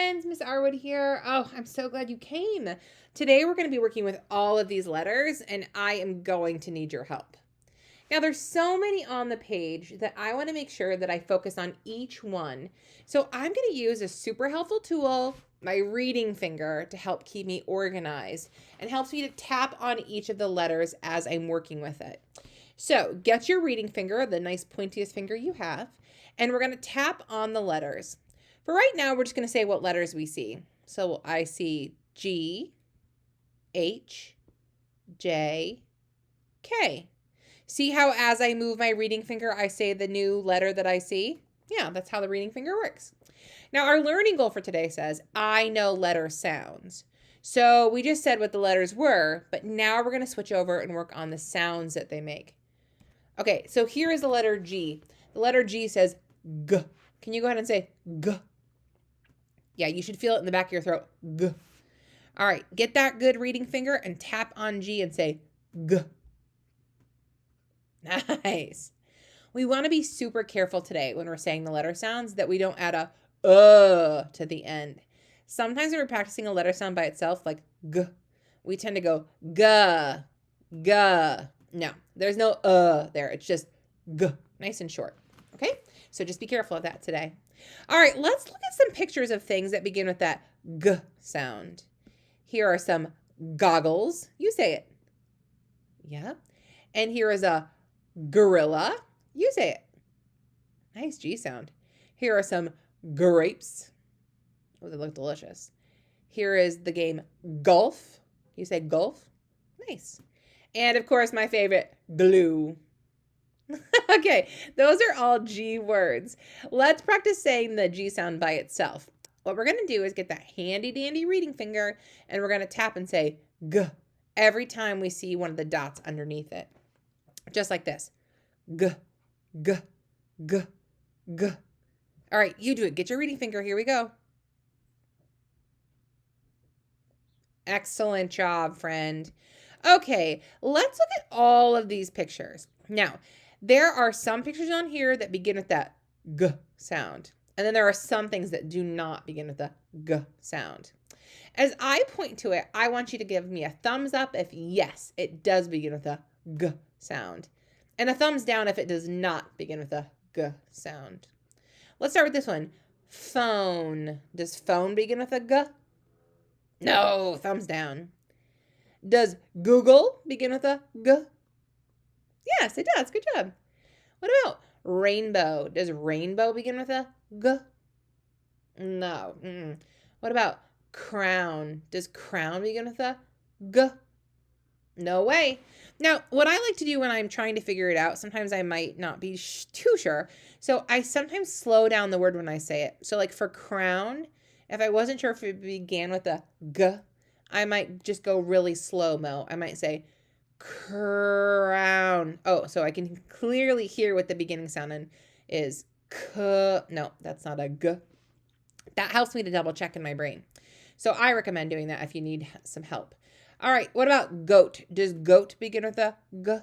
friends, Miss Arwood here. Oh, I'm so glad you came. Today we're going to be working with all of these letters and I am going to need your help. Now there's so many on the page that I want to make sure that I focus on each one. So I'm going to use a super helpful tool, my reading finger, to help keep me organized and helps me to tap on each of the letters as I'm working with it. So get your reading finger, the nice pointiest finger you have, and we're going to tap on the letters. For right now, we're just going to say what letters we see. So I see G, H, J, K. See how as I move my reading finger, I say the new letter that I see? Yeah, that's how the reading finger works. Now, our learning goal for today says, I know letter sounds. So we just said what the letters were, but now we're going to switch over and work on the sounds that they make. Okay, so here is the letter G. The letter G says G. Can you go ahead and say G? Yeah, you should feel it in the back of your throat. G. All right, get that good reading finger and tap on G and say G. Nice. We want to be super careful today when we're saying the letter sounds that we don't add a to the end. Sometimes when we're practicing a letter sound by itself, like G, we tend to go G, G. No, there's no there. It's just G, nice and short. Okay, so just be careful of that today. All right, let's look at some pictures of things that begin with that G sound. Here are some goggles. You say it. Yeah. And here is a gorilla. You say it. Nice G sound. Here are some grapes. Oh, they look delicious. Here is the game golf. You say golf. Nice. And of course, my favorite, glue. Okay, those are all G words. Let's practice saying the G sound by itself. What we're going to do is get that handy dandy reading finger and we're going to tap and say G every time we see one of the dots underneath it. Just like this. G, G, G, G. All right, you do it. Get your reading finger. Here we go. Excellent job, friend. Okay, let's look at all of these pictures. Now, there are some pictures on here that begin with that G sound. And then there are some things that do not begin with the G sound. As I point to it, I want you to give me a thumbs up if yes, it does begin with a G sound. And a thumbs down if it does not begin with a G sound. Let's start with this one. Phone. Does phone begin with a G? No, thumbs down. Does Google begin with a G? Yes, it does. Good job. What about rainbow? Does rainbow begin with a G? No. What about crown? Does crown begin with a G? No way. Now, what I like to do when I'm trying to figure it out, sometimes I might not be too sure. So I sometimes slow down the word when I say it. So like for crown, if I wasn't sure if it began with a G, I might just go really slow-mo. I might say crown. Oh, so I can clearly hear what the beginning sound is. No, that's not a G. That helps me to double check in my brain. So I recommend doing that if you need some help. All right, what about goat? Does goat begin with a G?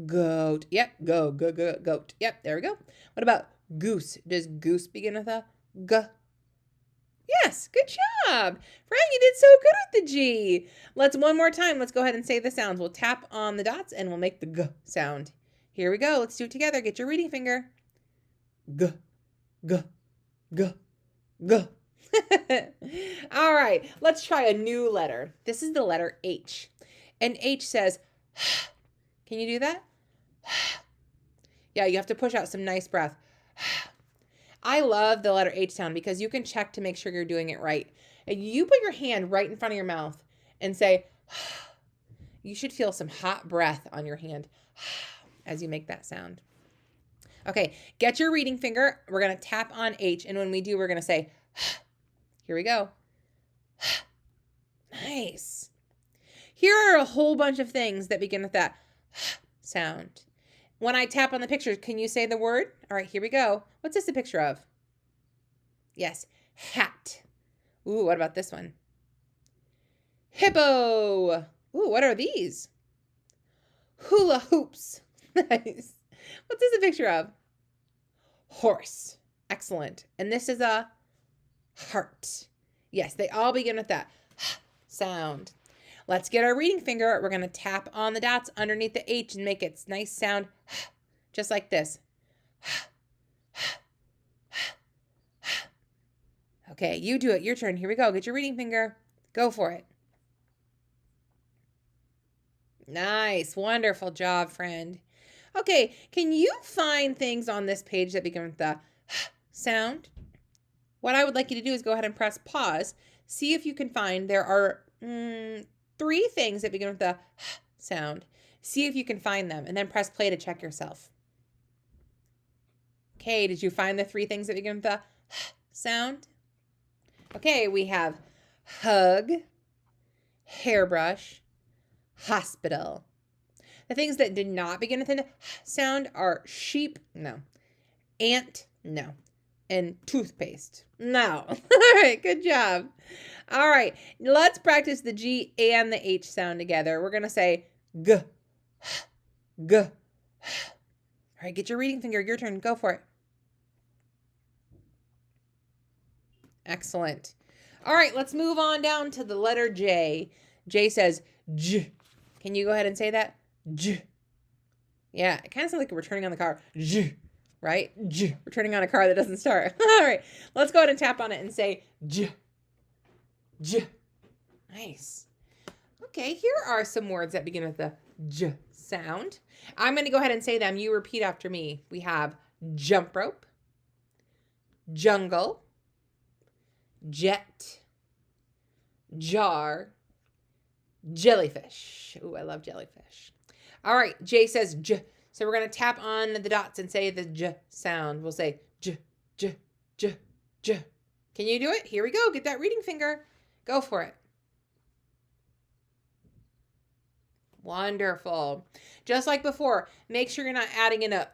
Goat. Yep, goat. Yep, there we go. What about goose? Does goose begin with a G? Yes, good job. Frank, you did so good with the G. Let's one more time. Let's go ahead and say the sounds. We'll tap on the dots and we'll make the G sound. Here we go. Let's do it together. Get your reading finger. G, G, G, G. All right, let's try a new letter. This is the letter H. And H says, can you do that? Yeah, you have to push out some nice breath. I love the letter H sound because you can check to make sure you're doing it right. And you put your hand right in front of your mouth and say, you should feel some hot breath on your hand as you make that sound. Okay, get your reading finger. We're going to tap on H. And when we do, we're going to say, here we go. Nice. Here are a whole bunch of things that begin with that sound. When I tap on the pictures, can you say the word? All right, here we go. What's this a picture of? Yes, hat. Ooh, what about this one? Hippo. Ooh, what are these? Hula hoops. Nice. What's this a picture of? Horse. Excellent. And this is a heart. Yes, they all begin with that sound. Let's get our reading finger. We're going to tap on the dots underneath the H and make its nice sound just like this. Okay, you do it. Your turn. Here we go. Get your reading finger. Go for it. Nice. Wonderful job, friend. Okay, can you find things on this page that begin with the sound? What I would like you to do is go ahead and press pause. See if you can find, there are 3 things that begin with the sound. See if you can find them, and then press play to check yourself. Okay, did you find the 3 things that begin with the sound? Okay, we have hug, hairbrush, hospital. The things that did not begin with the sound are sheep, no. Ant, no. And toothpaste, no. All right, good job. All right, let's practice the G and the H sound together. We're going to say g, g. All right, get your reading finger. Your turn. Go for it. Excellent. All right, let's move on down to the letter J. J says J. Can you go ahead and say that? J. Yeah, it kind of sounds like we're turning on the car. J. Right? J. We're turning on a car that doesn't start. All right, let's go ahead and tap on it and say J. J. Nice. Okay, here are some words that begin with the J sound. I'm going to go ahead and say them. You repeat after me. We have jump rope, jungle, jet, jar, jellyfish. Ooh, I love jellyfish. All right, J says J. So we're going to tap on the dots and say the J sound. We'll say J, J, J, J. Can you do it? Here we go. Get that reading finger. Go for it. Wonderful. Just like before, make sure you're not adding in a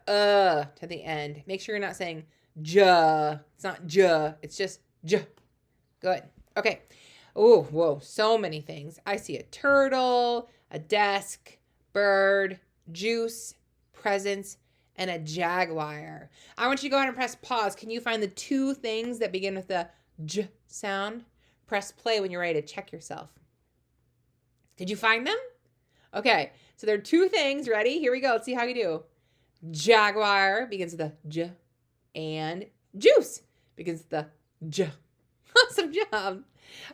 to the end. Make sure you're not saying J. It's not J. It's just J. Good. Okay. Oh, whoa. So many things. I see a turtle, a desk, bird, juice, presents, and a jaguar. I want you to go ahead and press pause. Can you find the 2 things that begin with the J sound? Press play when you're ready to check yourself. Did you find them? Okay, so there are 2 things. Ready? Here we go. Let's see how you do. Jaguar begins with the J, and juice begins with the J. Awesome job.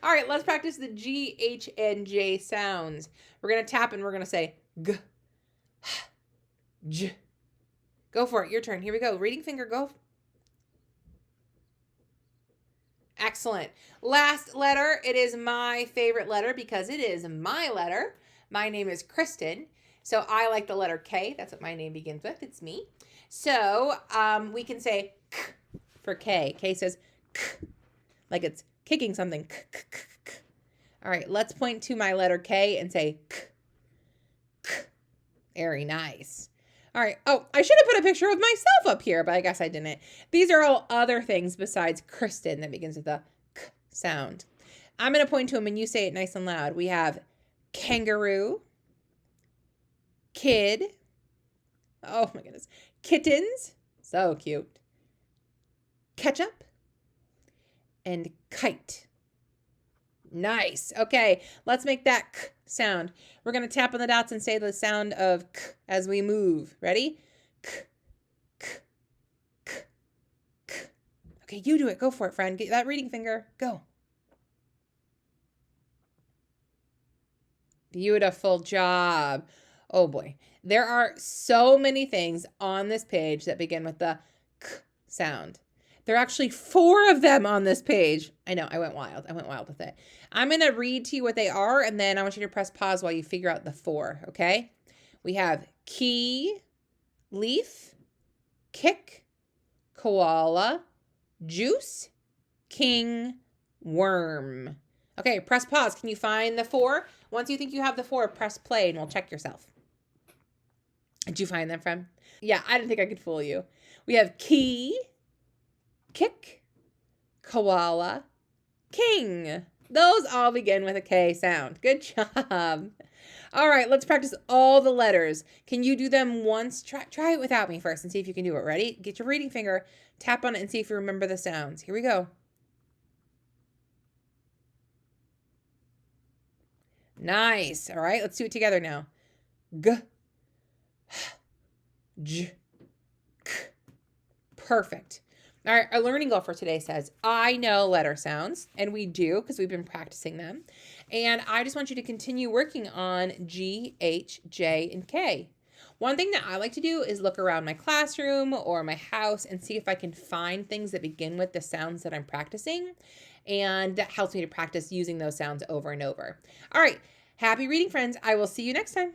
All right, let's practice the G, H, and J sounds. We're going to tap and we're going to say G, J. Go for it. Your turn. Here we go. Reading finger, go. Excellent. Last letter. It is my favorite letter because it is my letter. My name is Kristen, so I like the letter K. That's what my name begins with. It's me. So we can say K for K. K says K, like it's kicking something. K, k, k, k. All right, let's point to my letter K and say K, K. Very nice. All right. Oh, I should have put a picture of myself up here, but I guess I didn't. These are all other things besides Kristen that begins with a K sound. I'm going to point to them and you say it nice and loud. We have kangaroo, kid, oh my goodness, kittens, so cute, ketchup, and kite. Nice. Okay, let's make that K sound. We're going to tap on the dots and say the sound of K as we move. Ready? K, K, K, K. Okay, you do it. Go for it, friend. Get that reading finger. Go. Beautiful job. Oh boy. There are so many things on this page that begin with the K sound. There are actually 4 of them on this page. I know, I went wild. I went wild with it. I'm going to read to you what they are, and then I want you to press pause while you figure out the 4, okay? We have key, leaf, kick, koala, juice, king, worm. Okay, press pause. Can you find the 4? Once you think you have the 4, press play, and we'll check yourself. Did you find them, friend? Yeah, I didn't think I could fool you. We have key, kick, koala, king. Those all begin with a K sound. Good job. All right, let's practice all the letters. Can you do them once? Try it without me first and see if you can do it. Ready? Get your reading finger, tap on it, and see if you remember the sounds. Here we go. Nice. All right, let's do it together now. G, j, k. Perfect. All right, our learning goal for today says, I know letter sounds, and we do because we've been practicing them. And I just want you to continue working on G, H, J, and K. One thing that I like to do is look around my classroom or my house and see if I can find things that begin with the sounds that I'm practicing. And that helps me to practice using those sounds over and over. All right, happy reading, friends. I will see you next time.